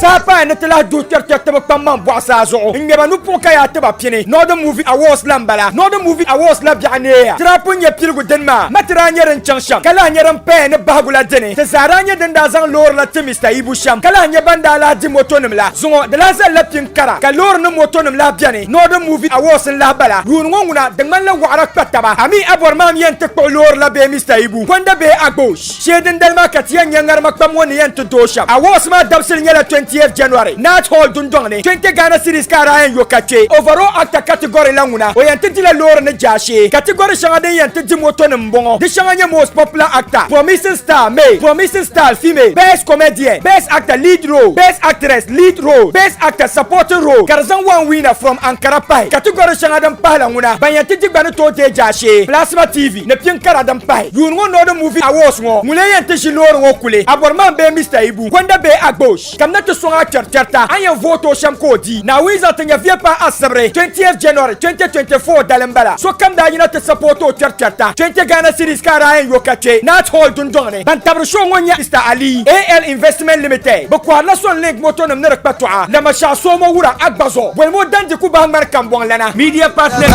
Sapa and the la do Pamman Boasazo, in Yabanupo Kayataba Pini, Northern Movie Awards Lambala, Northern Movie Awards Labianea, Trapunya Pilgu Denma, Matranya and Chanshan, Kalanya and Pen, Bagula Dene, Tezaranya Dendazan Lord Latimista Ibusham, Kalanya Bandala Dimotonumla, Zongo, the Laza Lapin Kara, Kalor no Motonum Labiani, Northern Movie Awards and Labala, Runwuna, the Mala Warak Pataba, Ami Abormam Yenteko Lord Labe Mr. Ibu, Wanda Bay Agosh, Shaden Delma Katian Yangar Makamoni and to Dosha, Awards Ma Dabsil Yella 20th January, Nat Hall Dundone, 20 Ghana Series Kara and Yokache, overall actor category Languna, Oyantila Lord and Jashi, category Shangade and Timotonum Bongo, the Shanganya most popular actor, Promising Star Male, Promising Star Female, Best Comedian, Best Actor Lead Role, Best Actress Lead Role, Best Actor Supporting Role, Karzan one winner from Ankara Pai, category Shangadam Palanguna, Bayantiti Banato Jashi, Plasma TV, Nepin Karadam Pai, you know no movie awards more, Mulay and Tishilor Wokule, Aborman Bay Mr. Ibu, Wanda Bay Agbosh, Kamnata Songa Charta, I am voto Shamkodi, now is at Yaviapa Asabre, 20th January 2024 Dalembala, so come down United Support Charta, 20 Ghana Series Kara and Yokache, Nat Hall Dundone, Bantabro Shongonya Mr. Ali, AL Investment Limited, Bokwa Nason Link Motonum Nerek Patua, Namasha Somo Wura Agbazo, when more than the Kuba Markam Bonglana, media partner,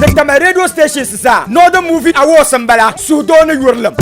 Nectama radio stations, Northern Movie Awards and Bala, Sudan Urlam.